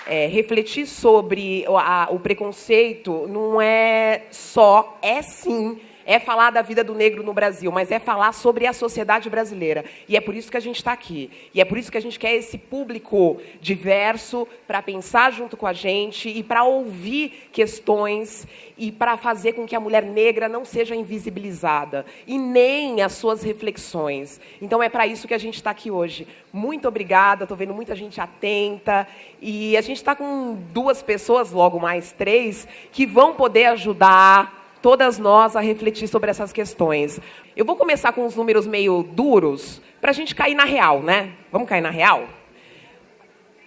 refletir sobre o preconceito não é só, é sim, é falar da vida do negro no Brasil, mas é falar sobre a sociedade brasileira. E é por isso que a gente está aqui. E é por isso que a gente quer esse público diverso para pensar junto com a gente e para ouvir questões e para fazer com que a mulher negra não seja invisibilizada e nem as suas reflexões. Então, é para isso que a gente está aqui hoje. Muito obrigada, estou vendo muita gente atenta. E a gente está com 2 pessoas, logo mais 3, que vão poder ajudar todas nós a refletir sobre essas questões. Eu vou começar com uns números meio duros, para a gente cair na real, né? Vamos cair na real?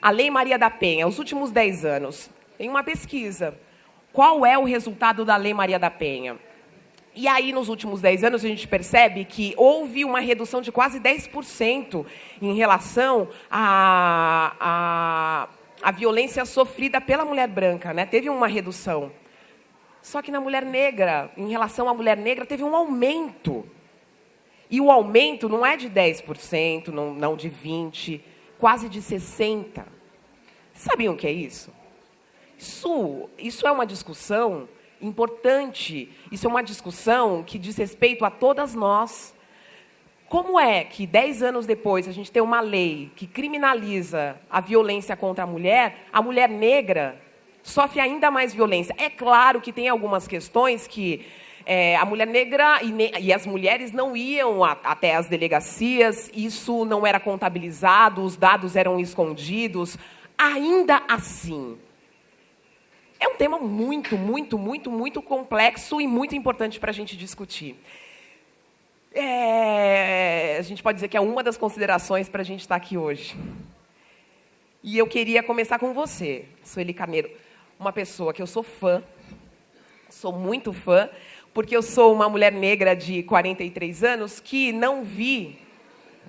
A Lei Maria da Penha, os últimos 10 anos, tem uma pesquisa. Qual é o resultado da Lei Maria da Penha? E aí, nos últimos 10 anos, a gente percebe que houve uma redução de quase 10% em relação à violência sofrida pela mulher branca, né? Teve uma redução. Só que na mulher negra, em relação à mulher negra, teve um aumento. E o aumento não é de 10%, não de 20%, quase de 60%. Sabiam o que é isso? Isso é uma discussão importante. Isso é uma discussão que diz respeito a todas nós. Como é que, 10 anos depois, a gente tem uma lei que criminaliza a violência contra a mulher negra sofre ainda mais violência? É claro que tem algumas questões que a mulher negra e as mulheres não iam até as delegacias, isso não era contabilizado, os dados eram escondidos. Ainda assim, é um tema muito, muito, muito, muito complexo e muito importante para a gente discutir. A gente pode dizer que é uma das considerações para a gente estar aqui hoje. E eu queria começar com você, Sueli Carneiro. Uma pessoa que eu sou fã, sou muito fã, porque eu sou uma mulher negra de 43 anos que não vi...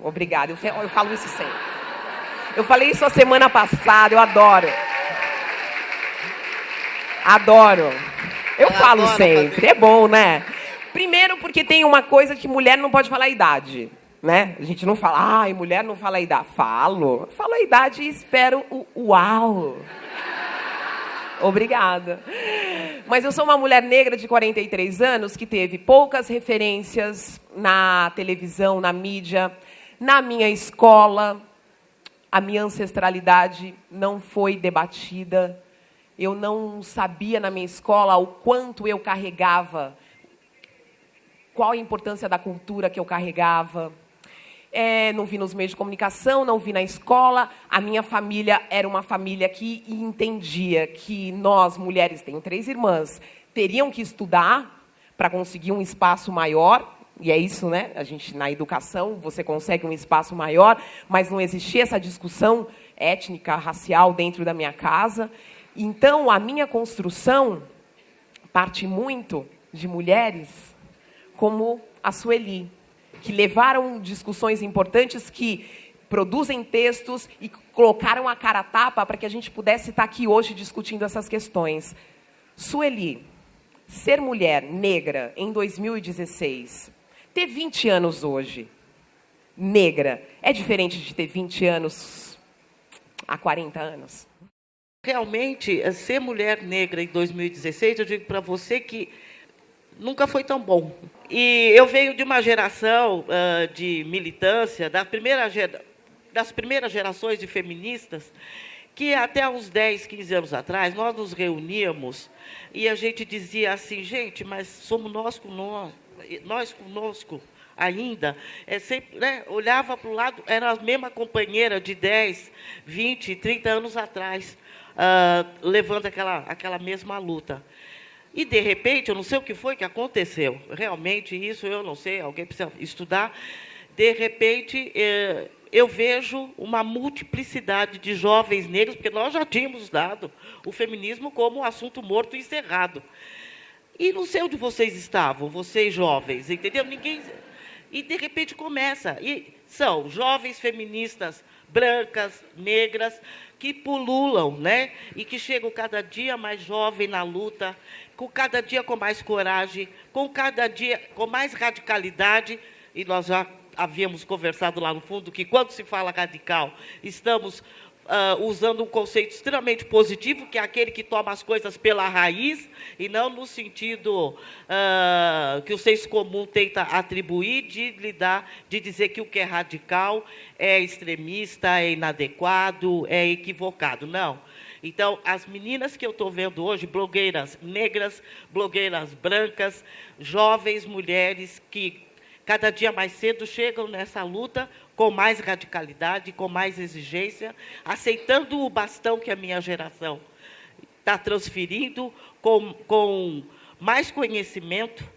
Obrigada, eu falo isso sempre. Eu falei isso a semana passada, eu adoro. Adoro. Eu falo sempre, é bom, né? Primeiro porque tem uma coisa que mulher não pode falar a idade, né? A gente não fala, ai, mulher não fala a idade. Falo a idade e espero o uau. Obrigada. Mas eu sou uma mulher negra de 43 anos que teve poucas referências na televisão, na mídia, na minha escola. A minha ancestralidade não foi debatida. Eu não sabia na minha escola o quanto eu carregava, qual a importância da cultura que eu carregava. Não vi nos meios de comunicação, não vi na escola. A minha família era uma família que entendia que nós, mulheres, tenho 3 irmãs, teriam que estudar para conseguir um espaço maior. E é isso, né? A gente, na educação, você consegue um espaço maior, mas não existia essa discussão étnica, racial dentro da minha casa. Então, a minha construção parte muito de mulheres como a Sueli, que levaram discussões importantes, que produzem textos e colocaram a cara a tapa para que a gente pudesse estar aqui hoje discutindo essas questões. Sueli, ser mulher negra em 2016, ter 20 anos hoje, negra, é diferente de ter 20 anos há 40 anos? Realmente, ser mulher negra em 2016, eu digo para você que nunca foi tão bom. E eu venho de uma geração de militância, das primeiras gerações de feministas, que até uns 10, 15 anos atrás, nós nos reuníamos e a gente dizia assim, gente, mas somos nós conosco ainda. Sempre, né, olhava para o lado, era a mesma companheira de 10, 20, 30 anos atrás, levando aquela mesma luta. E, de repente, eu não sei o que foi que aconteceu. Realmente, isso eu não sei, alguém precisa estudar. De repente, eu vejo uma multiplicidade de jovens negros, porque nós já tínhamos dado o feminismo como um assunto morto e encerrado. E não sei onde vocês estavam, vocês jovens, entendeu? Ninguém... E, de repente, começa. E são jovens feministas brancas, negras, que pululam, né? E que chegam cada dia mais jovem na luta, com cada dia com mais coragem, com cada dia com mais radicalidade. E nós já havíamos conversado lá no fundo que, quando se fala radical, estamos usando um conceito extremamente positivo, que é aquele que toma as coisas pela raiz, e não no sentido que o senso comum tenta atribuir, de dizer que o que é radical é extremista, é inadequado, é equivocado. Não. Então, as meninas que eu estou vendo hoje, blogueiras negras, blogueiras brancas, jovens mulheres que, cada dia mais cedo, chegam nessa luta com mais radicalidade, com mais exigência, aceitando o bastão que a minha geração está transferindo, com mais conhecimento,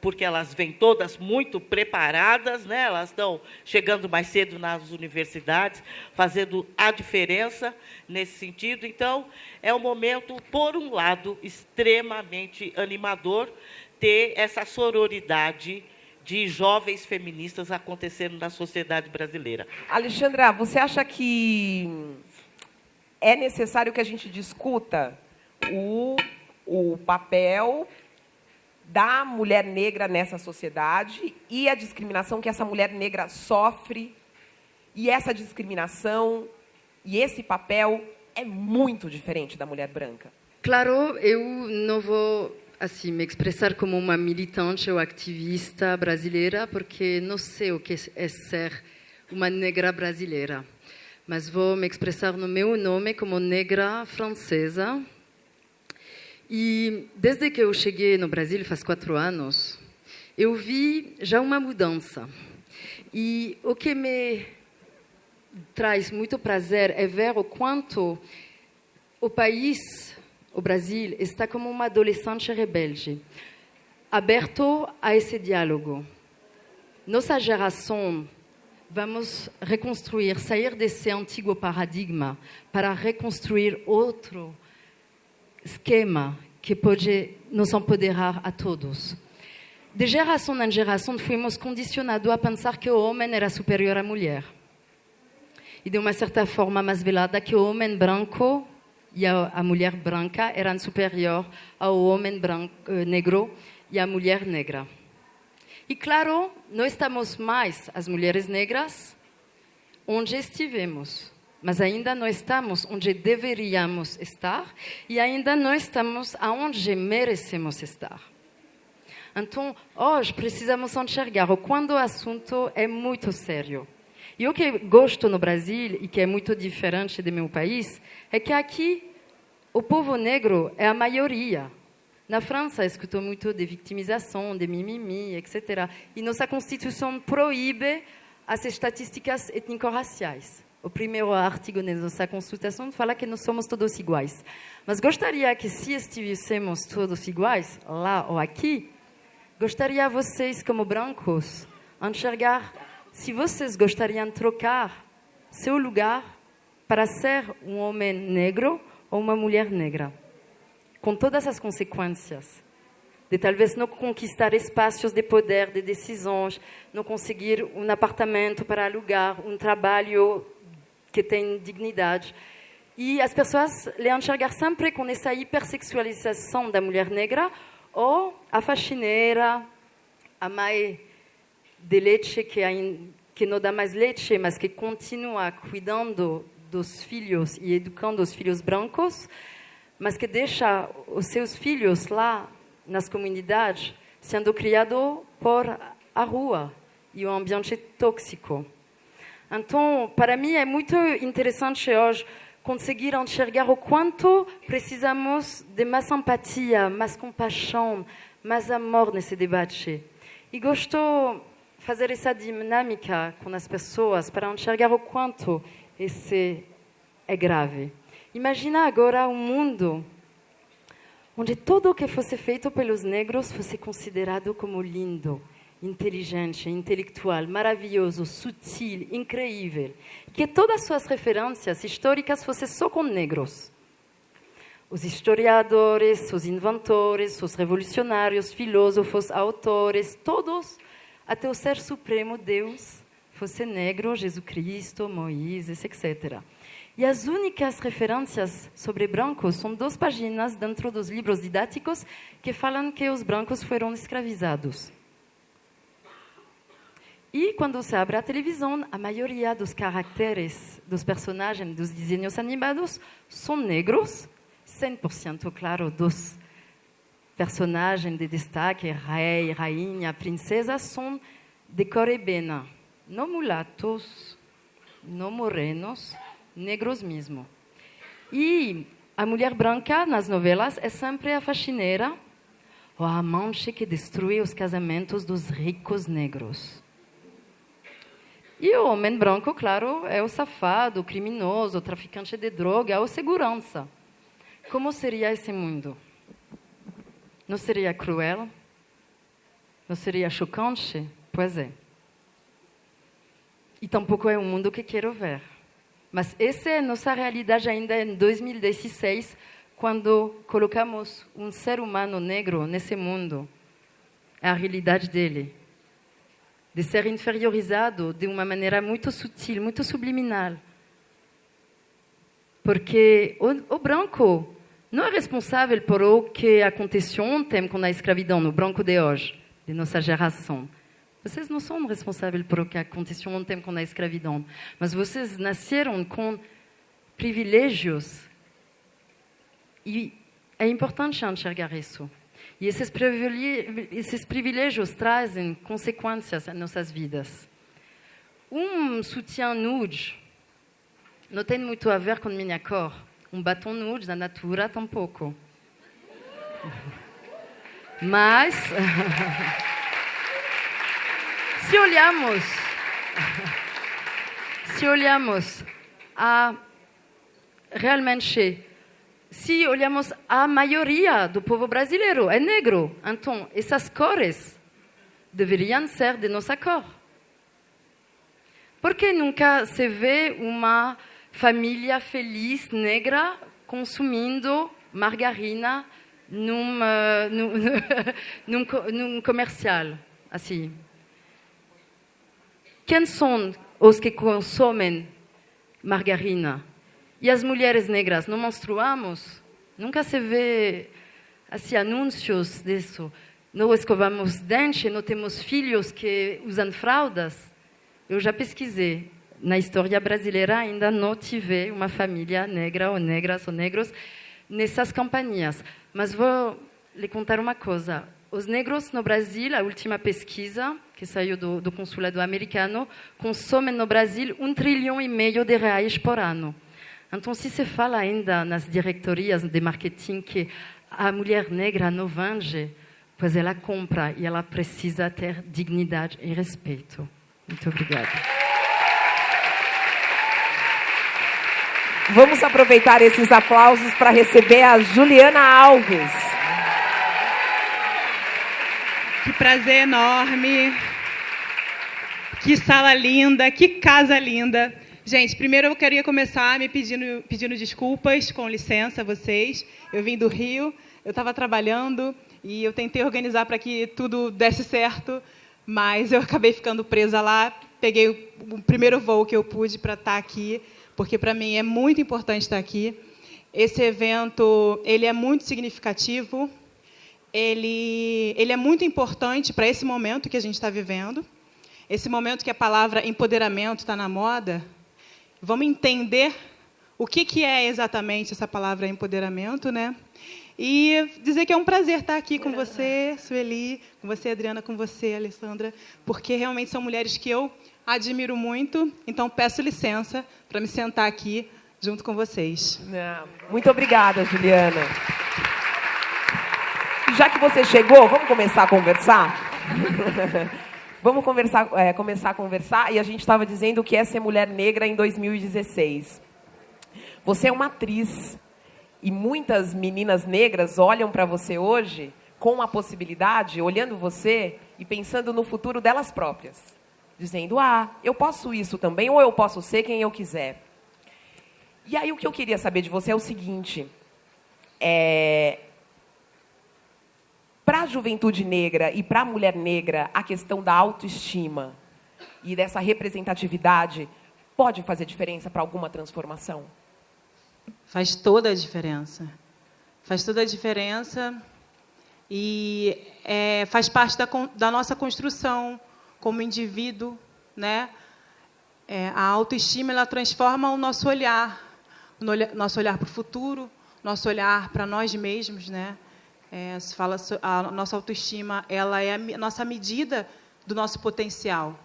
porque elas vêm todas muito preparadas, né? Elas estão chegando mais cedo nas universidades, fazendo a diferença nesse sentido. Então, é um momento, por um lado, extremamente animador, ter essa sororidade de jovens feministas acontecendo na sociedade brasileira. Alexandra, você acha que é necessário que a gente discuta o papel da mulher negra nessa sociedade e a discriminação que essa mulher negra sofre, e essa discriminação e esse papel é muito diferente da mulher branca? Claro, eu não vou assim me expressar como uma militante ou ativista brasileira, porque não sei o que é ser uma negra brasileira. Mas vou me expressar no meu nome como negra francesa. E desde que eu cheguei no Brasil, faz 4 anos, eu vi já uma mudança. E o que me traz muito prazer é ver o quanto o país, o Brasil, está como uma adolescente rebelde, aberto a esse diálogo. Nossa geração, vamos reconstruir, sair desse antigo paradigma para reconstruir outro esquema que pode nos empoderar a todos. De geração em geração, fomos condicionados a pensar que o homem era superior à mulher. E de uma certa forma mais velada, que o homem branco e a mulher branca eram superior ao homem negro e à mulher negra. E claro, não estamos mais, as mulheres negras, onde estivemos. Mas ainda não estamos onde deveríamos estar e ainda não estamos aonde merecemos estar. Então, hoje precisamos enxergar quando o assunto é muito sério. E o que gosto no Brasil, e que é muito diferente do meu país, é que aqui o povo negro é a maioria. Na França, escutou muito de vitimização, de mimimi, etc. E nossa Constituição proíbe as estatísticas étnico-raciais. O primeiro artigo da nossa Constituição fala que nós somos todos iguais. Mas gostaria que, se estivéssemos todos iguais, lá ou aqui, gostaria vocês, como brancos, enxergar se vocês gostariam de trocar seu lugar para ser um homem negro ou uma mulher negra. Com todas as consequências de talvez não conquistar espaços de poder, de decisões, não conseguir um apartamento para alugar, um trabalho que tem dignidade. E as pessoas lhe enxergar sempre com essa hipersexualização da mulher negra, ou a faxineira, a mãe de leite que não dá mais leite, mas que continua cuidando dos filhos e educando os filhos brancos, mas que deixa os seus filhos lá nas comunidades sendo criados por a rua e o ambiente tóxico. Então, para mim, é muito interessante hoje conseguir enxergar o quanto precisamos de mais empatia, mais compaixão, mais amor nesse debate. E gosto de fazer essa dinâmica com as pessoas para enxergar o quanto esse é grave. Imagina agora um mundo onde tudo o que fosse feito pelos negros fosse considerado como lindo, inteligente, intelectual, maravilhoso, sutil, incrível. Que todas as suas referências históricas fossem só com negros. Os historiadores, os inventores, os revolucionários, filósofos, autores, todos, até o Ser Supremo, Deus, fosse negro, Jesus Cristo, Moisés, etc. E as únicas referências sobre brancos são 2 páginas dentro dos livros didáticos que falam que os brancos foram escravizados. E quando você abre a televisão, a maioria dos caracteres dos personagens, dos desenhos animados, são negros. 100%, claro, dos personagens de destaque, rei, rainha, princesa, são de cor ebena. Não mulatos, não morenos, negros mesmo. E a mulher branca, nas novelas, é sempre a faxineira ou a amante que destrui os casamentos dos ricos negros. E o homem branco, claro, é o safado, o criminoso, o traficante de droga, ou segurança. Como seria esse mundo? Não seria cruel? Não seria chocante? Pois é. E tampouco é um mundo que quero ver. Mas essa é a nossa realidade ainda em 2016, quando colocamos um ser humano negro nesse mundo. É a realidade dele. De ser inferiorizado de uma maneira muito sutil, muito subliminal. Porque o branco não é responsável por o que aconteceu ontem com a escravidão, o branco de hoje, de nossa geração. Vocês não são responsáveis por o que aconteceu ontem com a escravidão, mas vocês nasceram com privilégios. E é importante enxergar isso. E esses privilégios trazem consequências em nossas vidas. Um sutiã nude não tem muito a ver com minha cor. Um batom nude da Natura, tampouco. Mas, se olhamos realmente, se olhamos a maioria do povo brasileiro, é negro. Então, essas cores deveriam ser de nossa cor. Por que nunca se vê uma família feliz, negra, consumindo margarina num comercial, assim? Quem são os que consomem margarina? E as mulheres negras, não menstruamos? Nunca se vê assim, anúncios disso. Não escovamos dentes, não temos filhos que usam fraldas. Eu já pesquisei. Na história brasileira ainda não tive uma família negra ou negras ou negros nessas campanhas. Mas vou lhe contar uma coisa. Os negros no Brasil, a última pesquisa que saiu do consulado americano, consomem no Brasil R$1,5 trilhão por ano. Então, se se fala ainda nas diretorias de marketing que a mulher negra não vende, pois ela compra e ela precisa ter dignidade e respeito. Muito obrigada. Vamos aproveitar esses aplausos para receber a Juliana Alves. Que prazer enorme. Que sala linda, que casa linda. Gente, primeiro eu queria começar me pedindo desculpas, com licença a vocês. Eu vim do Rio, eu estava trabalhando e eu tentei organizar para que tudo desse certo, mas eu acabei ficando presa lá. Peguei o primeiro voo que eu pude para estar aqui, porque para mim é muito importante estar aqui. Esse evento, ele é muito significativo, ele é muito importante para esse momento que a gente está vivendo, esse momento que a palavra empoderamento está na moda. Vamos entender o que é exatamente essa palavra empoderamento, né? E dizer que é um prazer estar aqui com você, Sueli, com você, Adriana, com você, Alessandra, porque realmente são mulheres que eu admiro muito, então peço licença para me sentar aqui junto com vocês. Muito obrigada, Juliana. Já que você chegou, vamos começar a conversar? Vamos começar a conversar, e a gente estava dizendo o que é ser mulher negra em 2016. Você é uma atriz, e muitas meninas negras olham para você hoje com a possibilidade, olhando você e pensando no futuro delas próprias. Dizendo, eu posso isso também, ou eu posso ser quem eu quiser. E aí o que eu queria saber de você é o seguinte, para a juventude negra e para a mulher negra, a questão da autoestima e dessa representatividade pode fazer diferença para alguma transformação? Faz toda a diferença. Faz toda a diferença e faz parte da nossa construção como indivíduo, né? A autoestima, ela transforma o nosso olhar para o futuro, nosso olhar para nós mesmos, né? Se fala a nossa autoestima, ela é a nossa medida do nosso potencial.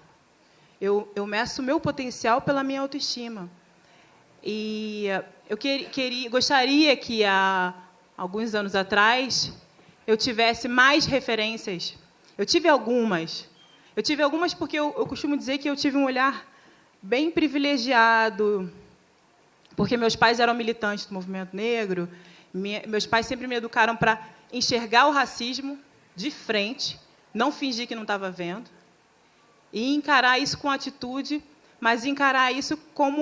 Eu meço o meu potencial pela minha autoestima. E eu gostaria que, há alguns anos atrás, eu tivesse mais referências. Eu tive algumas porque eu costumo dizer que eu tive um olhar bem privilegiado, porque meus pais eram militantes do movimento negro. Meus pais sempre me educaram para enxergar o racismo de frente, não fingir que não estava vendo, e encarar isso com atitude, mas encarar isso como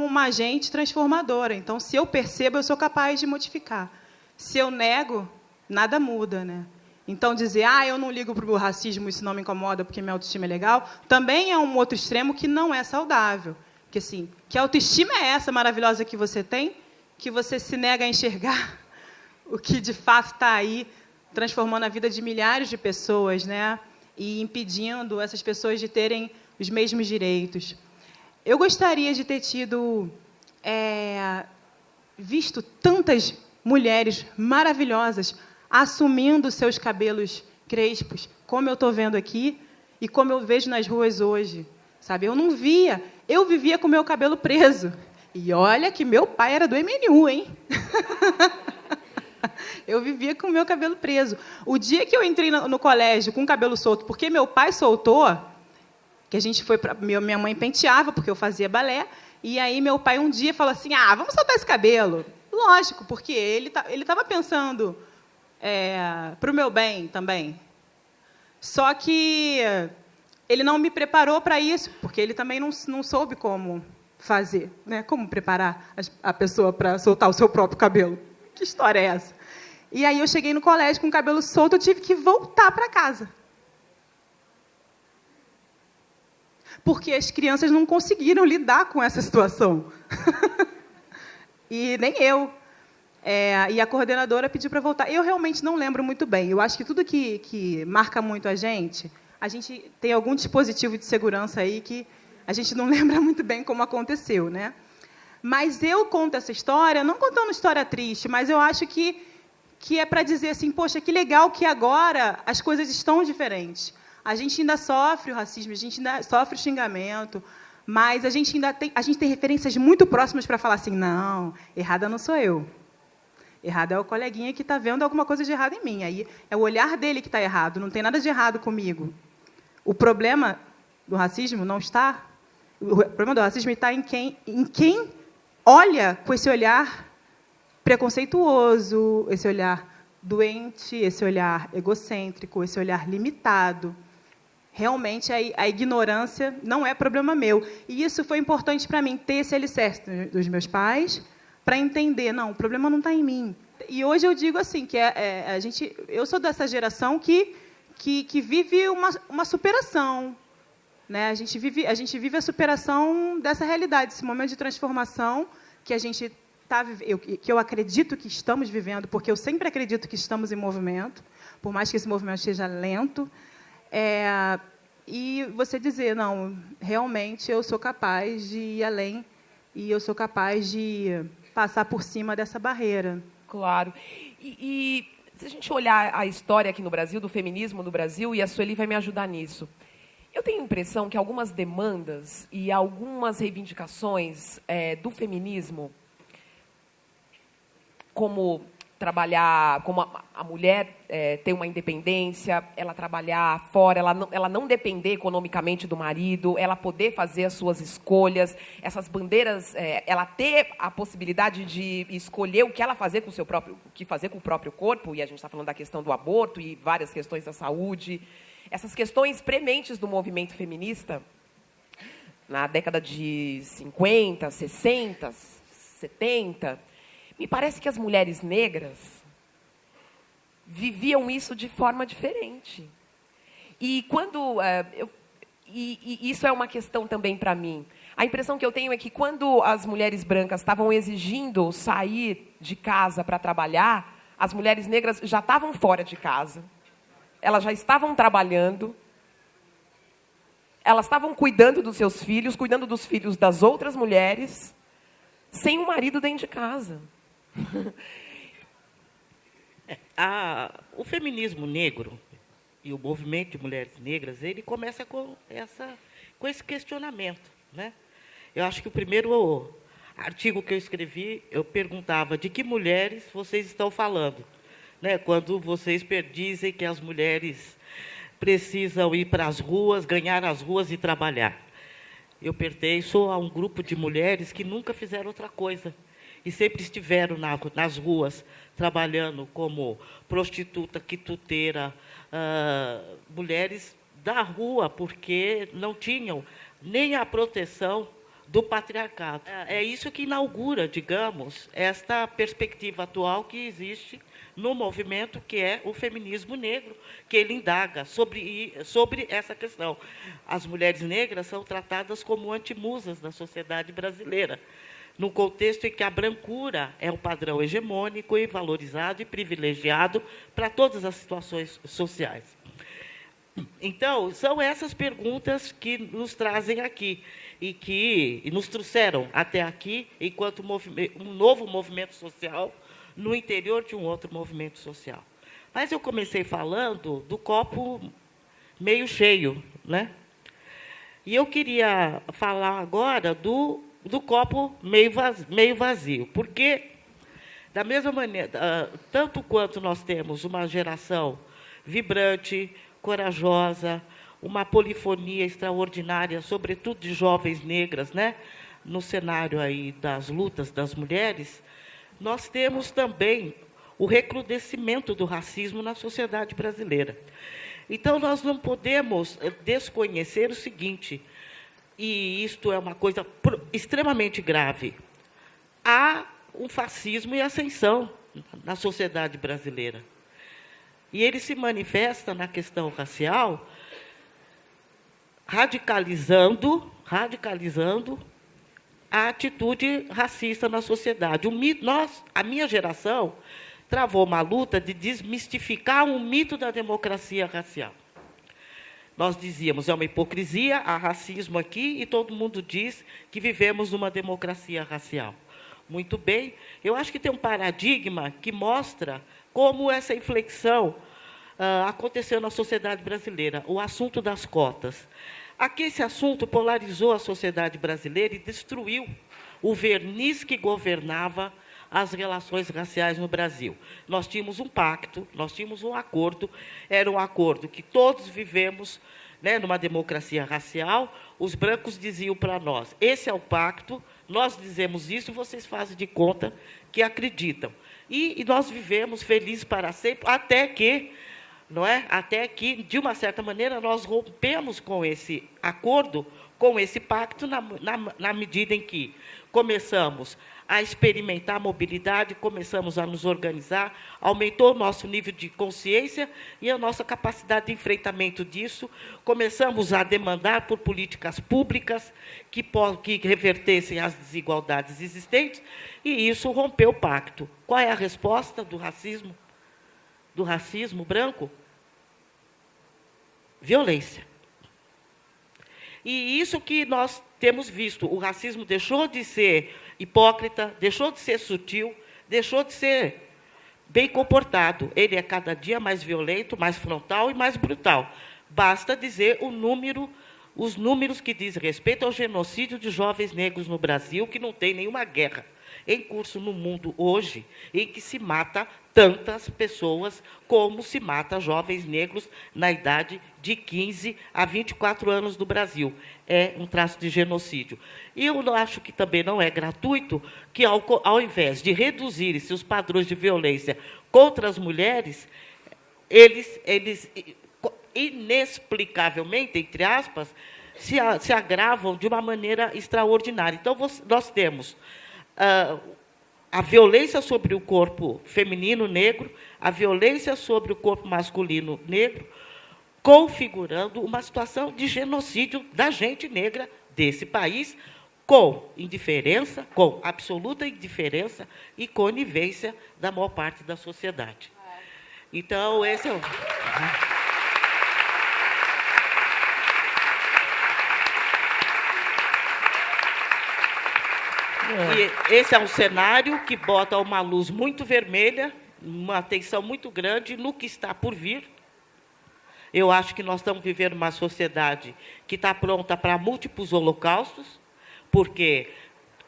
uma agente transformadora. Então, se eu percebo, eu sou capaz de modificar. Se eu nego, nada muda, né? Então, dizer, eu não ligo para o racismo, isso não me incomoda porque minha autoestima é legal, também é um outro extremo que não é saudável. Porque, assim, que autoestima é essa maravilhosa que você tem, que você se nega a enxergar o que, de fato, está aí, transformando a vida de milhares de pessoas, né? E impedindo essas pessoas de terem os mesmos direitos. Eu gostaria de ter visto tantas mulheres maravilhosas assumindo seus cabelos crespos, como eu estou vendo aqui e como eu vejo nas ruas hoje. Sabe? Eu não via, eu vivia com o meu cabelo preso. E olha que meu pai era do MNU, hein? Eu vivia com o meu cabelo preso. O dia que eu entrei no colégio com o cabelo solto, porque meu pai soltou, que a gente foi para... Minha mãe penteava, porque eu fazia balé, e aí meu pai um dia falou assim, vamos soltar esse cabelo. Lógico, porque ele estava pensando para o meu bem também. Só que ele não me preparou para isso, porque ele também não soube como fazer, né? Como preparar a pessoa para soltar o seu próprio cabelo. Que história é essa? E aí eu cheguei no colégio com o cabelo solto, eu tive que voltar para casa. Porque as crianças não conseguiram lidar com essa situação. E nem eu. E a coordenadora pediu para voltar. Eu realmente não lembro muito bem. Eu acho que tudo que marca muito a gente tem algum dispositivo de segurança aí que a gente não lembra muito bem como aconteceu, né? Mas eu conto essa história, não contando história triste, mas eu acho que é para dizer assim, poxa, que legal que agora as coisas estão diferentes. A gente ainda sofre o racismo, a gente ainda sofre o xingamento, mas a gente tem referências muito próximas para falar assim, não, errada não sou eu. Errado é o coleguinha que está vendo alguma coisa de errado em mim. Aí é o olhar dele que está errado, não tem nada de errado comigo. O problema do racismo não está... O problema do racismo está em quem olha com esse olhar preconceituoso, esse olhar doente, esse olhar egocêntrico, esse olhar limitado. Realmente, a ignorância não é problema meu. E isso foi importante para mim, ter esse alicerce dos meus pais, para entender, não, o problema não está em mim. E hoje eu digo assim, que eu sou dessa geração que vive uma superação. Né? A gente vive a superação dessa realidade, esse momento de transformação que a gente que eu acredito que estamos vivendo, porque eu sempre acredito que estamos em movimento, por mais que esse movimento seja lento. E você dizer, não, realmente eu sou capaz de ir além e eu sou capaz de passar por cima dessa barreira. Claro. E se a gente olhar a história aqui no Brasil, do feminismo no Brasil, e a Sueli vai me ajudar nisso, eu tenho a impressão que algumas demandas e algumas reivindicações do feminismo, como trabalhar, como a mulher ter uma independência, ela trabalhar fora, ela não depender economicamente do marido, ela poder fazer as suas escolhas, essas bandeiras, ela ter a possibilidade de escolher o que ela fazer com o seu próprio, o que fazer com o próprio corpo, e a gente está falando da questão do aborto e várias questões da saúde, essas questões prementes do movimento feminista, na década de 50, 60, 70, me parece que as mulheres negras viviam isso de forma diferente. E quando isso é uma questão também para mim. A impressão que eu tenho é que quando as mulheres brancas estavam exigindo sair de casa para trabalhar, as mulheres negras já estavam fora de casa. Elas já estavam trabalhando. Elas estavam cuidando dos seus filhos, cuidando dos filhos das outras mulheres, sem um marido dentro de casa. O feminismo negro e o movimento de mulheres negras, ele começa com esse questionamento, né? Eu acho que o primeiro artigo que eu escrevi, eu perguntava de que mulheres vocês estão falando, né? Quando vocês dizem que as mulheres precisam ir para as ruas, ganhar as ruas e trabalhar. Eu pertenço a um grupo de mulheres que nunca fizeram outra coisa e sempre estiveram nas ruas, trabalhando como prostituta, quituteira, mulheres da rua, porque não tinham nem a proteção do patriarcado. É isso que inaugura, digamos, esta perspectiva atual que existe no movimento, que é o feminismo negro, que ele indaga sobre essa questão. As mulheres negras são tratadas como antimusas da sociedade brasileira, num contexto em que a brancura é o padrão hegemônico e valorizado e privilegiado para todas as situações sociais. Então, são essas perguntas que nos trazem aqui e que nos trouxeram até aqui enquanto um novo movimento social no interior de um outro movimento social. Mas eu comecei falando do copo meio cheio, né? E eu queria falar agora do copo meio vazio, porque, da mesma maneira, tanto quanto nós temos uma geração vibrante, corajosa, uma polifonia extraordinária, sobretudo de jovens negras, né, no cenário aí das lutas das mulheres, nós temos também o recrudescimento do racismo na sociedade brasileira. Então, nós não podemos desconhecer o seguinte, e isto é uma coisa extremamente grave: há um fascismo em ascensão na sociedade brasileira. E ele se manifesta na questão racial, radicalizando a atitude racista na sociedade. A minha geração travou uma luta de desmistificar o mito da democracia racial. Nós dizíamos, é uma hipocrisia, há racismo aqui, e todo mundo diz que vivemos numa democracia racial. Muito bem, eu acho que tem um paradigma que mostra como essa inflexão aconteceu na sociedade brasileira, o assunto das cotas. Aqui esse assunto polarizou a sociedade brasileira e destruiu o verniz que governava as relações raciais no Brasil. Nós tínhamos um pacto, nós tínhamos um acordo, era um acordo que todos vivemos, né, numa democracia racial. Os brancos diziam para nós, esse é o pacto, nós dizemos isso e vocês fazem de conta que acreditam. E nós vivemos felizes para sempre, até que, de uma certa maneira, nós rompemos com esse acordo, com esse pacto, na medida em que começamos a experimentar a mobilidade, começamos a nos organizar, aumentou o nosso nível de consciência e a nossa capacidade de enfrentamento disso, começamos a demandar por políticas públicas que revertessem as desigualdades existentes, e isso rompeu o pacto. Qual é a resposta do racismo branco? Violência. E isso que nós temos visto, o racismo deixou de ser hipócrita, deixou de ser sutil, deixou de ser bem comportado. Ele é cada dia mais violento, mais frontal e mais brutal. Basta dizer os números que dizem respeito ao genocídio de jovens negros no Brasil, que não tem nenhuma guerra em curso no mundo hoje, em que se mata tantas pessoas como se mata jovens negros na idade de 15 a 24 anos do Brasil. É um traço de genocídio. E eu acho que também não é gratuito que, ao invés de reduzir-se os padrões de violência contra as mulheres, eles inexplicavelmente, entre aspas, se agravam de uma maneira extraordinária. Então, nós temos a violência sobre o corpo feminino negro, a violência sobre o corpo masculino negro, configurando uma situação de genocídio da gente negra desse país, com indiferença, com absoluta indiferença e conivência da maior parte da sociedade. Então, esse é o... E esse é um cenário que bota uma luz muito vermelha, uma atenção muito grande no que está por vir. Eu acho que nós estamos vivendo uma sociedade que está pronta para múltiplos holocaustos, porque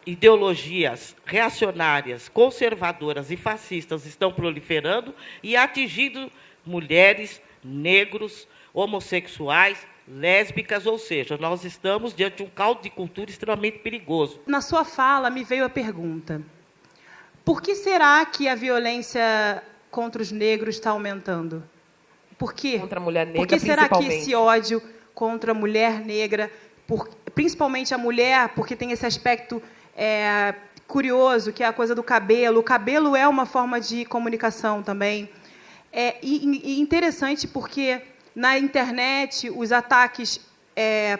ideologias reacionárias, conservadoras e fascistas estão proliferando e atingindo mulheres, negros, homossexuais, lésbicas, ou seja, nós estamos diante de um caldo de cultura extremamente perigoso. Na sua fala, me veio a pergunta: por que será que a violência contra os negros está aumentando? Por quê? Contra a mulher negra, por que será que principalmente? esse ódio contra a mulher negra, principalmente a mulher, porque tem esse aspecto curioso, que é a coisa do cabelo. O cabelo é uma forma de comunicação também. E interessante porque na internet os ataques,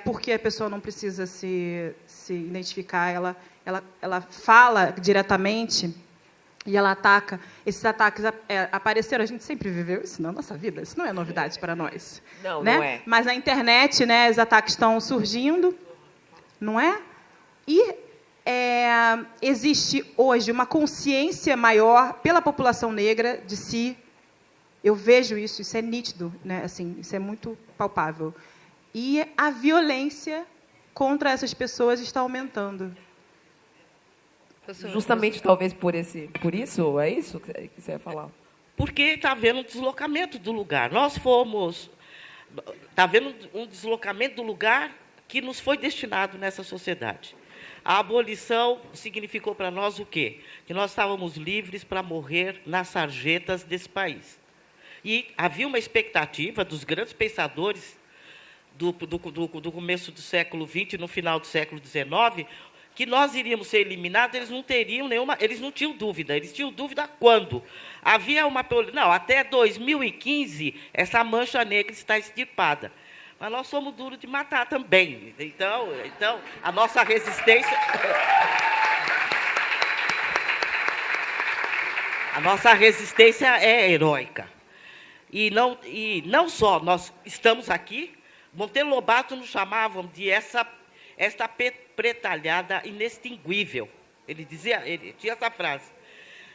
porque a pessoa não precisa se identificar, ela fala diretamente e ela ataca. Esses ataques apareceram, a gente sempre viveu isso na nossa vida, isso não é novidade para nós. Não, né? não é. Mas na internet, né, os ataques estão surgindo, não é? E existe hoje uma consciência maior pela população negra de si. Eu vejo isso é nítido, né? Assim, isso é muito palpável. E a violência contra essas pessoas está aumentando. Justamente, talvez, por isso? É isso que você ia falar? Porque está havendo um deslocamento do lugar. Está havendo um deslocamento do lugar que nos foi destinado nessa sociedade. A abolição significou para nós o quê? Que nós estávamos livres para morrer nas sarjetas desse país. E havia uma expectativa dos grandes pensadores do começo do século XX e no final do século XIX, que nós iríamos ser eliminados. Eles não tinham dúvida. Eles tinham dúvida quando? Havia uma... Não, até 2015, essa mancha negra está extirpada. Mas nós somos duros de matar também. Então a nossa resistência... A nossa resistência é heróica. E não só nós estamos aqui, Monteiro Lobato nos chamavam de esta pretalhada inextinguível. Ele tinha essa frase.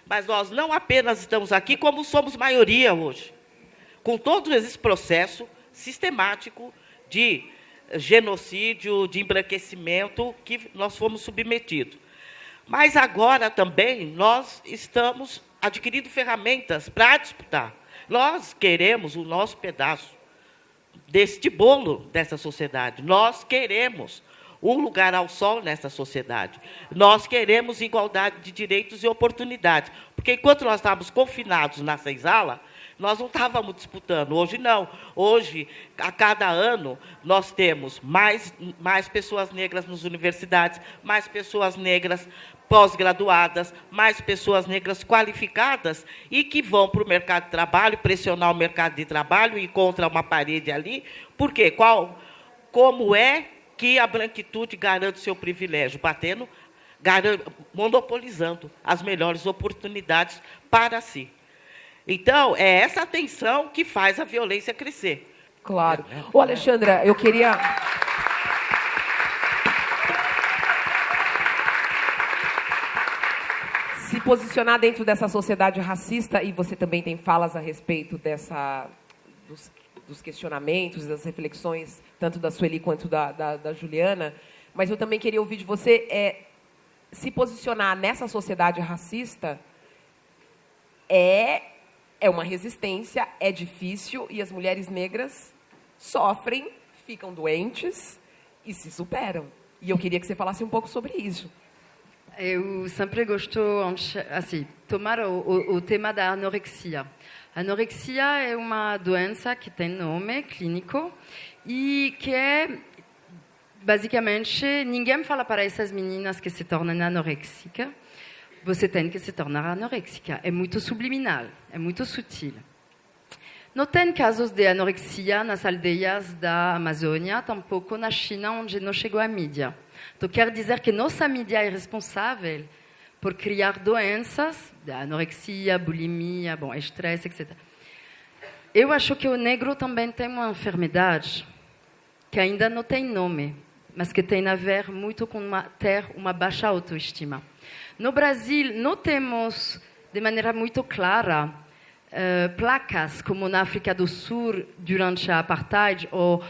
Mas nós não apenas estamos aqui, como somos maioria hoje. Com todo esse processo sistemático de genocídio, de embranquecimento que nós fomos submetidos. Mas agora também nós estamos adquirindo ferramentas para disputar. Nós queremos o nosso pedaço deste bolo dessa sociedade. Nós queremos um lugar ao sol nessa sociedade. Nós queremos igualdade de direitos e oportunidades. Porque enquanto nós estávamos confinados na senzala, nós não estávamos disputando. Hoje não. Hoje, a cada ano, nós temos mais pessoas negras nas universidades, mais pessoas negras pós-graduadas, mais pessoas negras qualificadas e que vão para o mercado de trabalho, pressionar o mercado de trabalho e contra uma parede ali. Por quê? Como é que a branquitude garante o seu privilégio? Monopolizando as melhores oportunidades para si. Então, é essa tensão que faz a violência crescer. Claro. Ô, Alexandra, eu queria... se posicionar dentro dessa sociedade racista, e você também tem falas a respeito dos questionamentos, das reflexões, tanto da Sueli quanto da Juliana, mas eu também queria ouvir de você se posicionar nessa sociedade racista é uma resistência, é difícil, e as mulheres negras sofrem, ficam doentes e se superam. E eu queria que você falasse um pouco sobre isso. Eu sempre gosto assim, tomar o tema da anorexia. A anorexia é uma doença que tem nome clínico e que basicamente, ninguém fala para essas meninas que se tornam anoréxicas. Você tem que se tornar anoréxica. É muito subliminal, é muito sutil. Não tem casos de anorexia nas aldeias da Amazônia, tampouco na China, onde não chegou a mídia. Então, quer dizer que nossa mídia é responsável por criar doenças, anorexia, bulimia, estresse, etc. Eu acho que o negro também tem uma enfermidade que ainda não tem nome, mas que tem a ver muito com ter uma baixa autoestima. No Brasil, não temos de maneira muito clara placas como na África do Sul durante a apartheid ou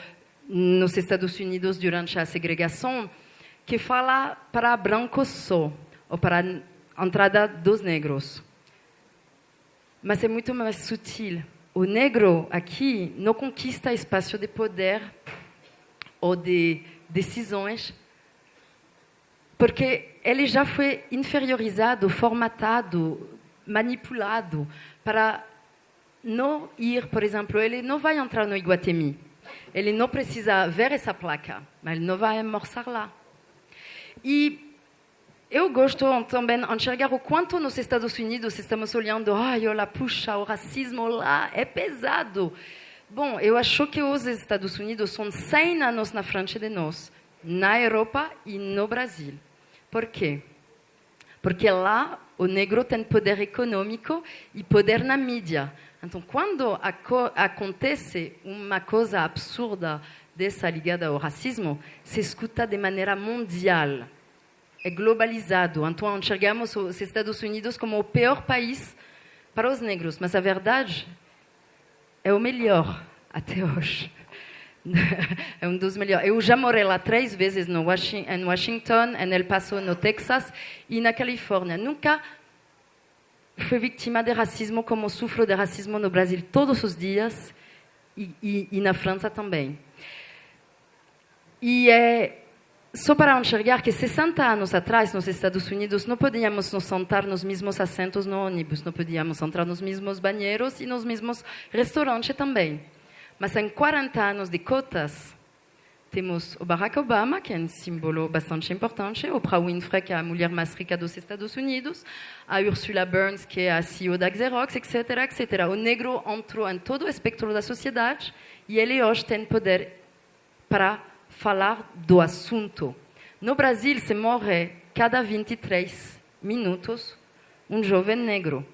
nos Estados Unidos durante a segregação, que fala para brancos só, ou para a entrada dos negros. Mas é muito mais sutil. O negro aqui não conquista espaço de poder ou de decisões, porque ele já foi inferiorizado, formatado, manipulado para não ir, por exemplo, ele não vai entrar no Iguatemi. Ele não precisa ver essa placa, mas ele não vai almoçar lá. E eu gosto também de enxergar o quanto nos Estados Unidos estamos olhando, olha, puxa, o racismo lá é pesado. Bom, eu acho que os Estados Unidos são 100 anos na frente de nós, na Europa e no Brasil. Por quê? Porque lá o negro tem poder econômico e poder na mídia. Então, quando acontece uma coisa absurda dessa ligada ao racismo, se escuta de maneira mundial. É globalizado. Então, enxergamos os Estados Unidos como o pior país para os negros. Mas a verdade é o melhor até hoje. É um dos melhores. Eu já morei lá 3 vezes em Washington, em El Paso, no Texas e na Califórnia. Nunca fui vítima de racismo como sofro de racismo no Brasil todos os dias e na França também. E só para enxergar que 60 anos atrás, nos Estados Unidos, não podíamos nos sentar nos mesmos assentos no ônibus, não podíamos entrar nos mesmos banheiros e nos mesmos restaurantes também. Mas em 40 anos de cotas, temos o Barack Obama, que é um símbolo bastante importante, Oprah Winfrey, que é a mulher mais rica dos Estados Unidos, a Ursula Burns, que é a CEO da Xerox, etc., etc. O negro entrou em todo o espectro da sociedade e ele hoje tem poder para falar do assunto. No Brasil, se morre cada 23 minutos um jovem negro.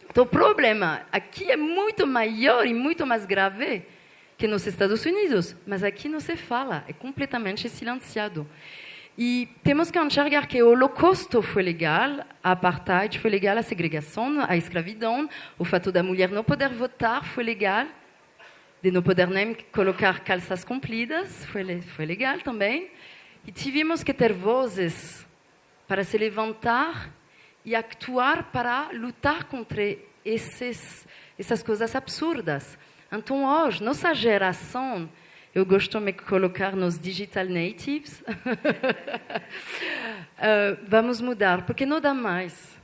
Então, o problema aqui é muito maior e muito mais grave que nos Estados Unidos, mas aqui não se fala, é completamente silenciado. E temos que enxergar que o Holocausto foi legal, a Apartheid foi legal, a segregação, a escravidão, o fato da mulher não poder votar foi legal, de não poder nem colocar calças compridas foi legal também. E tivemos que ter vozes para se levantar e actuar para lutar contra essas coisas absurdas. Então, hoje, nossa geração, eu gosto de me colocar nos digital natives, vamos mudar, porque não dá mais.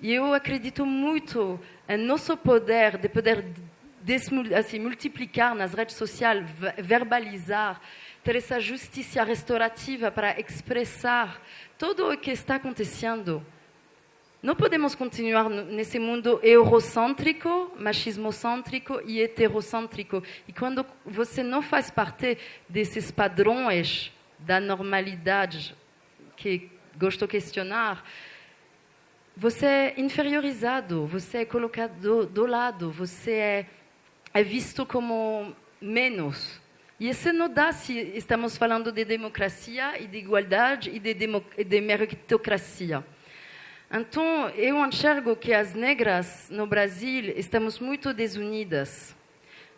E eu acredito muito em nosso poder, de poder multiplicar nas redes sociais, verbalizar, ter essa justiça restaurativa para expressar tudo o que está acontecendo. Não podemos continuar nesse mundo eurocêntrico, machismocêntrico e heterocêntrico. E quando você não faz parte desses padrões da normalidade que gosto de questionar, você é inferiorizado, você é colocado do lado, você é visto como menos. E isso não dá se estamos falando de democracia e de igualdade e de meritocracia. Então, eu enxergo que as negras no Brasil estamos muito desunidas,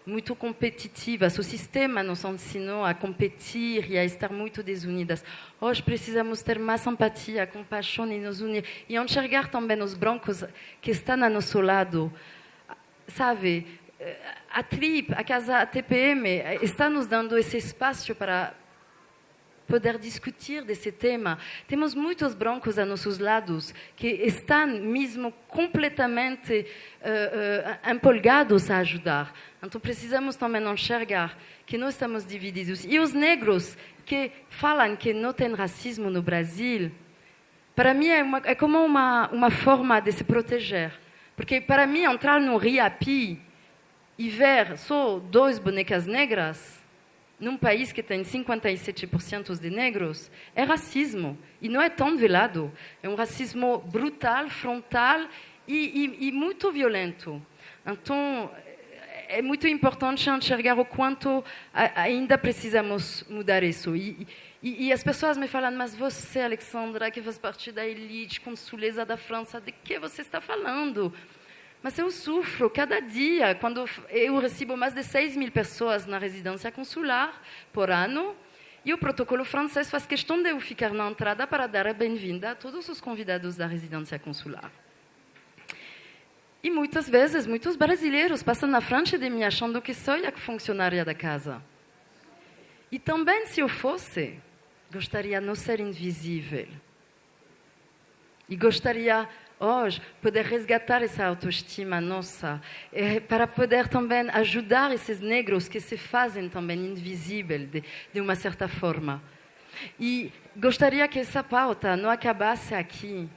muito competitivas. O sistema nos ensinou a competir e a estar muito desunidas. Hoje precisamos ter mais empatia, compaixão e nos unir. E enxergar também os brancos que estão ao nosso lado. Sabe, a TRIP, a Casa a TPM, está nos dando esse espaço para poder discutir desse tema. Temos muitos brancos a nossos lados que estão mesmo completamente empolgados a ajudar. Então precisamos também enxergar que nós estamos divididos. E os negros que falam que não tem racismo no Brasil, para mim é como uma forma de se proteger. Porque para mim entrar no Riapi e ver só 2 bonecas negras num país que tem 57% de negros, é racismo. E não é tão velado. É um racismo brutal, frontal e muito violento. Então, é muito importante enxergar o quanto ainda precisamos mudar isso. E E as pessoas me falam, mas você, Alexandra, que faz parte da elite consulesa da França, de que você está falando? Mas eu sofro cada dia, quando eu recebo mais de 6.000 pessoas na residência consular por ano, e o protocolo francês faz questão de eu ficar na entrada para dar a bem-vinda a todos os convidados da residência consular. E muitas vezes, muitos brasileiros passam na frente de mim achando que sou a funcionária da casa. E também, se eu fosse, gostaria de não ser invisível. E gostaria, hoje, poder resgatar essa autoestima nossa, para poder também ajudar esses negros que se fazem também invisíveis, de uma certa forma. E gostaria que essa pauta não acabasse aqui,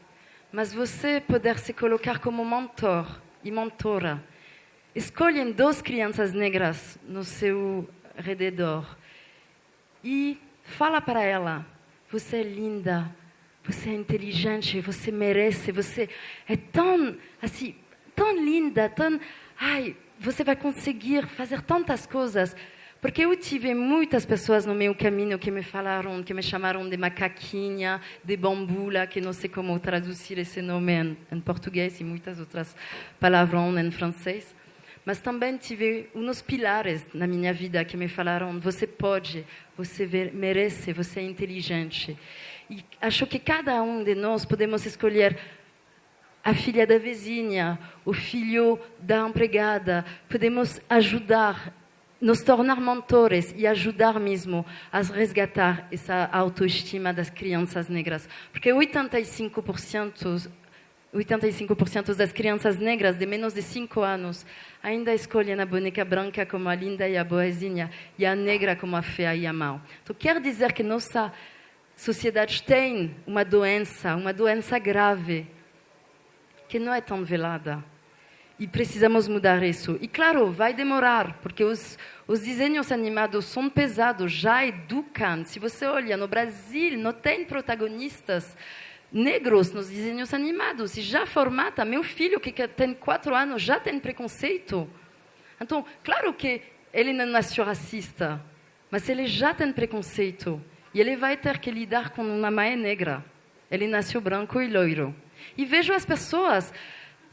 mas você poder se colocar como mentor e mentora. Escolhem 2 crianças negras no seu redor e fala para ela, você é linda, você é inteligente, você merece, você é tão, assim, tão linda, tão... Ai, você vai conseguir fazer tantas coisas. Porque eu tive muitas pessoas no meu caminho que me falaram, que me chamaram de macaquinha, de bambula, que não sei como traduzir esse nome em português e muitas outras palavras em francês. Mas também tive uns pilares na minha vida que me falaram, você pode, você merece, você é inteligente. E acho que cada um de nós podemos escolher a filha da vizinha, o filho da empregada, podemos ajudar, nos tornar mentores e ajudar mesmo a resgatar essa autoestima das crianças negras. Porque 85% das crianças negras de menos de 5 anos ainda escolhem a boneca branca como a linda e a boazinha e a negra como a feia e a má. Então, quer dizer que nossa sociedade tem uma doença grave, que não é tão velada. E precisamos mudar isso. E claro, vai demorar, porque os desenhos animados são pesados, já educam. Se você olha, no Brasil não tem protagonistas negros nos desenhos animados. E já formata, meu filho que tem 4 anos já tem preconceito. Então, claro que ele não nasceu racista, mas ele já tem preconceito. E ele vai ter que lidar com uma mãe negra. Ele nasceu branco e loiro. E vejo as pessoas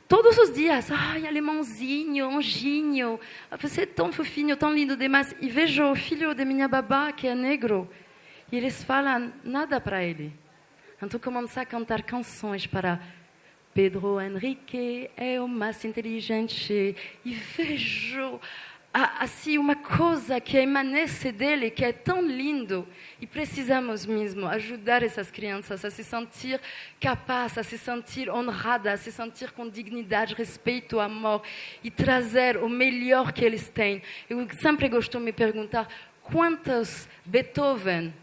todos os dias, ai, alemãozinho, anjinho, você é tão fofinho, tão lindo demais. E vejo o filho de minha babá, que é negro, e eles falam nada para ele. Então começo a cantar canções para Pedro Henrique é o mais inteligente. E vejo assim uma coisa que emanece dele, que é tão lindo. E precisamos mesmo ajudar essas crianças a se sentir capazes, a se sentir honradas, a se sentir com dignidade, respeito, amor e trazer o melhor que eles têm. Eu sempre gosto de me perguntar quantos Beethoven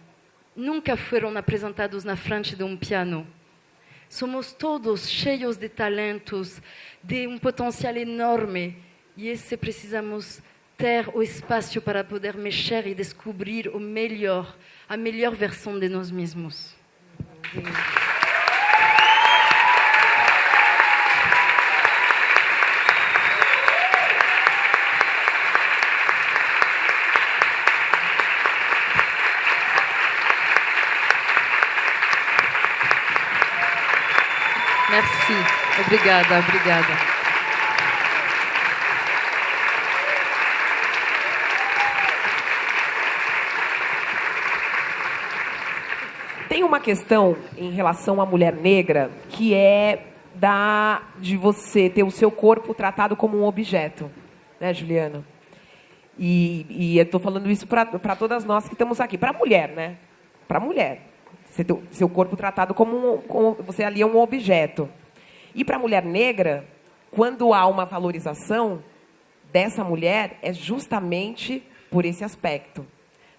nunca foram apresentados na frente de um piano. Somos todos cheios de talentos, de um potencial enorme. E esse precisamos ter o espaço para poder mexer e descobrir o melhor, a melhor versão de nós mesmos. Merci. Obrigada. Tem uma questão em relação à mulher negra que é de você ter o seu corpo tratado como um objeto, né, Juliana? E eu estou falando isso para todas nós que estamos aqui. Para a mulher, né? Para a mulher. Você ter o seu corpo tratado como você ali é um objeto. E para a mulher negra, quando há uma valorização dessa mulher, é justamente por esse aspecto.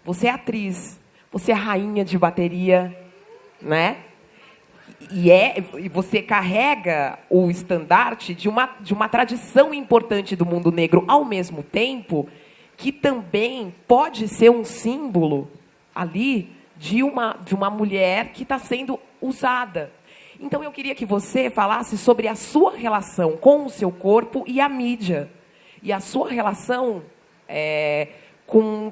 Você é atriz, você é rainha de bateria, né? E você carrega o estandarte de uma tradição importante do mundo negro, ao mesmo tempo que também pode ser um símbolo ali de uma mulher que está sendo usada. Então, eu queria que você falasse sobre a sua relação com o seu corpo e a mídia. E a sua relação com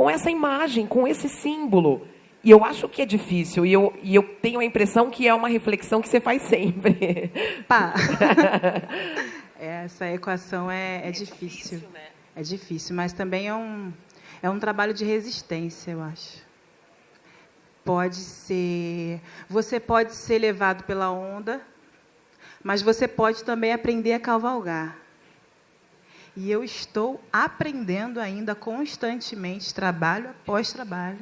essa imagem, com esse símbolo. E eu acho que é difícil, e eu tenho a impressão que é uma reflexão que você faz sempre. Pá. Essa equação é difícil. Né? É difícil, mas também é um trabalho de resistência, eu acho. Você pode ser levado pela onda, mas você pode também aprender a cavalgar. E eu estou aprendendo ainda constantemente, trabalho após trabalho,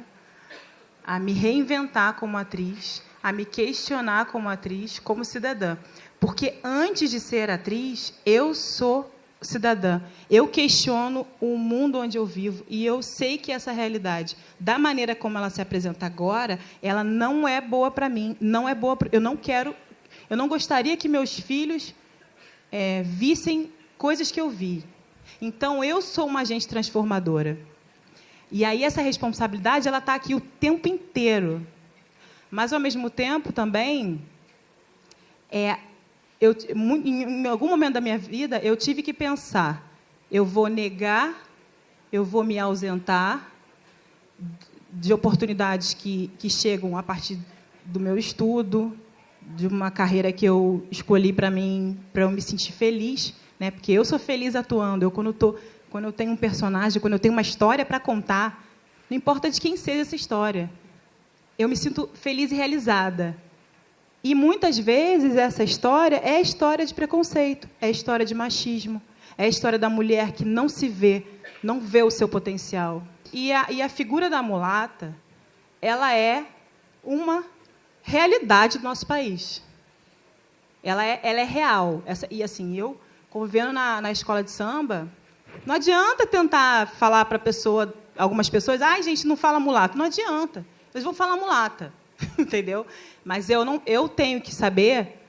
a me reinventar como atriz, a me questionar como atriz, como cidadã. Porque antes de ser atriz, eu sou cidadã. Eu questiono o mundo onde eu vivo e eu sei que essa realidade, da maneira como ela se apresenta agora, ela não é boa para mim, não é boa. Eu não gostaria que meus filhos vissem coisas que eu vi. Então eu sou uma agente transformadora. E aí essa responsabilidade ela está aqui o tempo inteiro. Mas ao mesmo tempo também em algum momento da minha vida, eu tive que pensar, eu vou negar, eu vou me ausentar de oportunidades que chegam a partir do meu estudo, de uma carreira que eu escolhi para mim, para eu me sentir feliz, né? Porque eu sou feliz atuando. Quando eu tenho um personagem, quando eu tenho uma história para contar, não importa de quem seja essa história, eu me sinto feliz e realizada. E, muitas vezes, essa história é a história de preconceito, é a história de machismo, é a história da mulher que não se vê, não vê o seu potencial. E a figura da mulata, ela é uma realidade do nosso país. Ela é real. E, assim, eu, convivendo na escola de samba, não adianta tentar falar para algumas pessoas, gente, não fala mulato. Não adianta. Eles vão falar mulata. Entendeu? Mas eu tenho que saber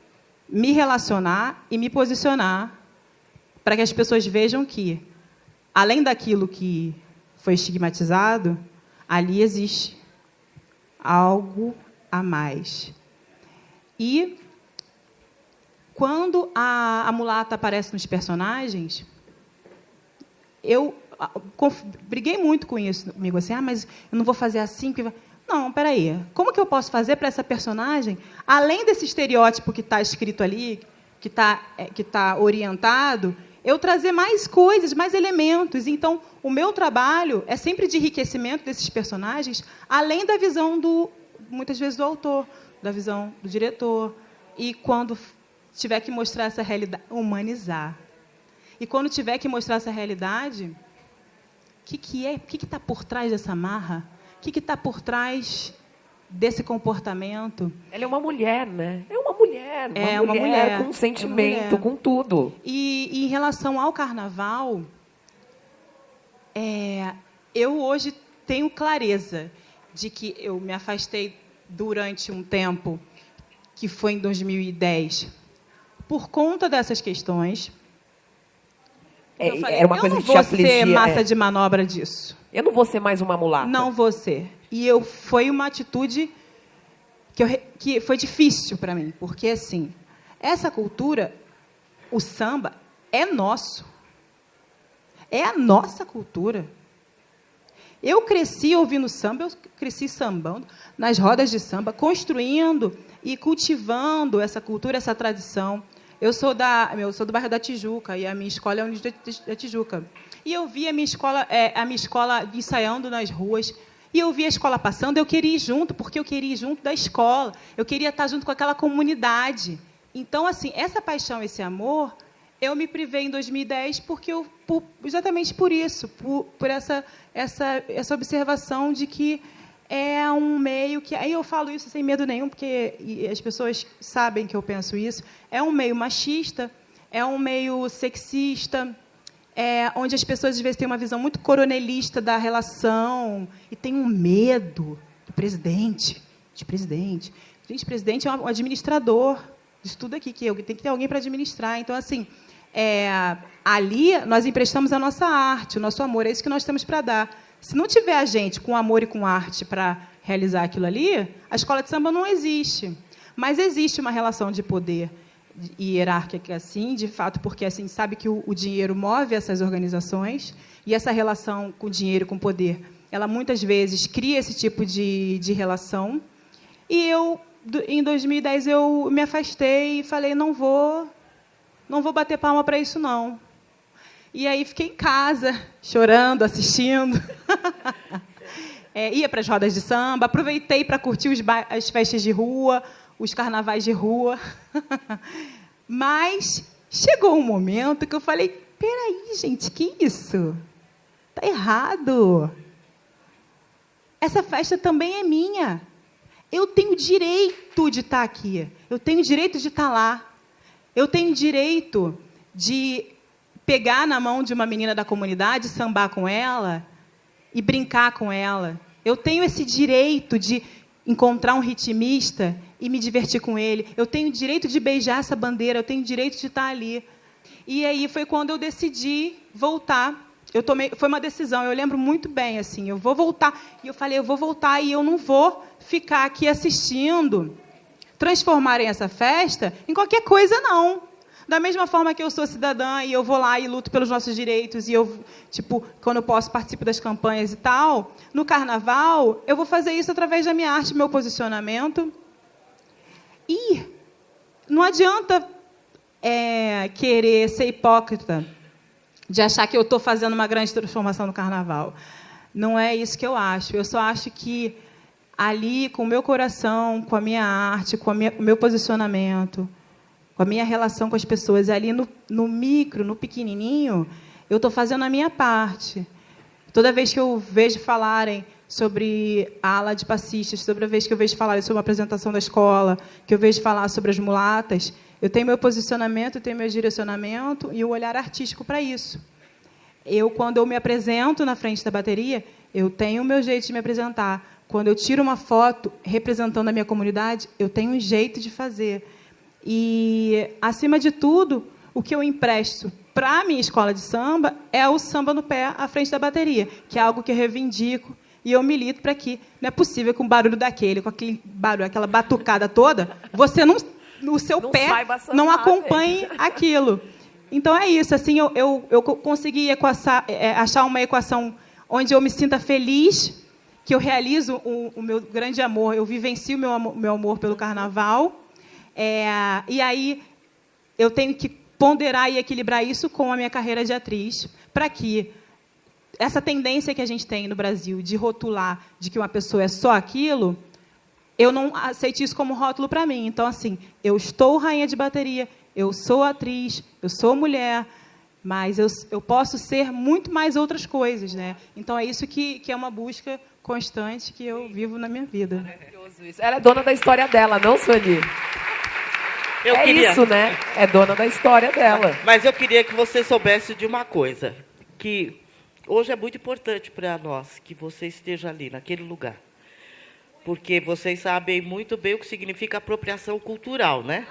me relacionar e me posicionar para que as pessoas vejam que, além daquilo que foi estigmatizado, ali existe algo a mais. E, quando a mulata aparece nos personagens, eu briguei muito com isso comigo, assim, mas eu não vou fazer assim, porque... Não, peraí. Como que eu posso fazer para essa personagem, além desse estereótipo que está escrito ali, que tá orientado, eu trazer mais coisas, mais elementos? Então, o meu trabalho é sempre de enriquecimento desses personagens, além da visão muitas vezes do autor, da visão do diretor. E quando tiver que mostrar essa realidade, humanizar. E quando tiver que mostrar essa realidade, o que está por trás dessa marra? O que está por trás desse comportamento? Ela é uma mulher, né? É uma mulher. Uma mulher com sentimento, com tudo. E em relação ao carnaval, eu hoje tenho clareza de que eu me afastei durante um tempo, que foi em 2010, por conta dessas questões. Era uma coisa que te afligia. Eu não vou ser massa de manobra disso. Eu não vou ser mais uma mulata. Não vou ser. E foi uma atitude que foi difícil para mim, porque, assim, essa cultura, o samba, é nosso. É a nossa cultura. Eu cresci ouvindo samba, eu cresci sambando nas rodas de samba, construindo e cultivando essa cultura, essa tradição. Eu sou do bairro da Tijuca, e a minha escola é a Universidade da Tijuca. E eu via a minha escola ensaiando nas ruas, e eu via a escola passando, eu queria ir junto, porque eu queria ir junto da escola, eu queria estar junto com aquela comunidade. Então, assim, essa paixão, esse amor, eu me privei em 2010 exatamente por isso, por essa observação de que é um meio que... Aí eu falo isso sem medo nenhum, porque as pessoas sabem que eu penso isso. É um meio machista, é um meio sexista, onde as pessoas, às vezes, têm uma visão muito coronelista da relação e tem um medo do presidente. Gente, presidente é um administrador disso tudo aqui, que tem que ter alguém para administrar. Então, assim, ali nós emprestamos a nossa arte, o nosso amor, é isso que nós temos para dar. Se não tiver a gente com amor e com arte para realizar aquilo ali, a escola de samba não existe. Mas existe uma relação de poder e hierárquica, assim, de fato, porque assim sabe que o dinheiro move essas organizações, e essa relação com o dinheiro, com o poder, ela muitas vezes cria esse tipo de relação. E em 2010, eu me afastei e falei, não vou bater palma para isso, não. E aí fiquei em casa, chorando, assistindo. Ia para as rodas de samba, aproveitei para curtir as festas de rua, os carnavais de rua. Mas chegou um momento que eu falei, peraí, gente, que isso? Está errado. Essa festa também é minha. Eu tenho direito de estar aqui. Eu tenho direito de estar lá. Eu tenho direito de pegar na mão de uma menina da comunidade, sambar com ela e brincar com ela. Eu tenho esse direito de encontrar um ritmista e me divertir com ele. Eu tenho direito de beijar essa bandeira. Eu tenho direito de estar ali. E aí foi quando eu decidi voltar. Foi uma decisão, eu lembro muito bem, assim, eu vou voltar. E eu falei, eu vou voltar e eu não vou ficar aqui assistindo transformarem essa festa em qualquer coisa, não. Da mesma forma que eu sou cidadã e eu vou lá e luto pelos nossos direitos e eu, quando eu posso, participo das campanhas e tal, no carnaval, eu vou fazer isso através da minha arte, meu posicionamento. E não adianta querer ser hipócrita de achar que eu estou fazendo uma grande transformação no carnaval. Não é isso que eu acho. Eu só acho que ali, com o meu coração, com a minha arte, com o meu posicionamento, com a minha relação com as pessoas, ali no micro, no pequenininho, eu estou fazendo a minha parte. Toda vez que eu vejo falarem sobre a ala de passistas, toda vez que eu vejo falarem sobre a apresentação da escola, que eu vejo falar sobre as mulatas, eu tenho meu posicionamento, eu tenho meu direcionamento e um olhar artístico para isso. Quando eu me apresento na frente da bateria, eu tenho o meu jeito de me apresentar. Quando eu tiro uma foto representando a minha comunidade, eu tenho um jeito de fazer. E, acima de tudo, o que eu empresto para a minha escola de samba é o samba no pé à frente da bateria, que é algo que eu reivindico e eu milito para que não é possível com um barulho daquele, com aquele barulho, aquela batucada toda, você não... o seu pé não acompanhe aquilo. Então, é isso. Assim, eu consegui achar uma equação onde eu me sinta feliz, que eu realizo o meu grande amor, eu vivencio o meu amor pelo carnaval. E aí, eu tenho que ponderar e equilibrar isso com a minha carreira de atriz, para que essa tendência que a gente tem no Brasil de rotular de que uma pessoa é só aquilo, eu não aceito isso como rótulo para mim. Então, assim, eu estou rainha de bateria, eu sou atriz, eu sou mulher, mas eu posso ser muito mais outras coisas, né? Então, é isso que é uma busca constante que eu vivo na minha vida. Maravilhoso isso. Ela é dona da história dela, não, Sueli? Isso, né? É dona da história dela. Mas eu queria que você soubesse de uma coisa, que hoje é muito importante para nós que você esteja ali, naquele lugar. Porque vocês sabem muito bem o que significa apropriação cultural, né?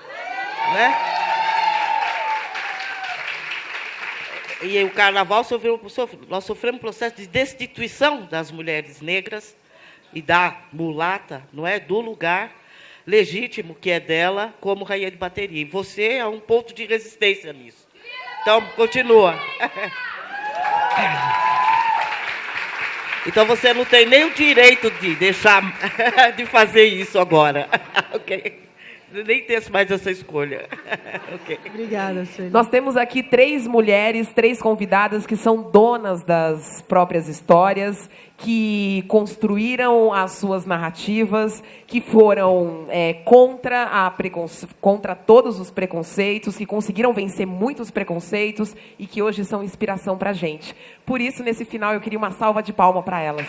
E o carnaval, nós sofremos um processo de destituição das mulheres negras e da mulata, não é? Do lugar legítimo que é dela como rainha de bateria. E você é um ponto de resistência nisso. Então, continua. Então, você não tem nem o direito de deixar de fazer isso agora. Ok? Nem ter mais essa escolha. Okay. Obrigada, Sueli. Nós temos aqui 3 mulheres, 3 convidadas que são donas das próprias histórias, que construíram as suas narrativas, que foram contra todos os preconceitos, que conseguiram vencer muitos preconceitos e que hoje são inspiração para a gente. Por isso, nesse final, eu queria uma salva de palmas para elas.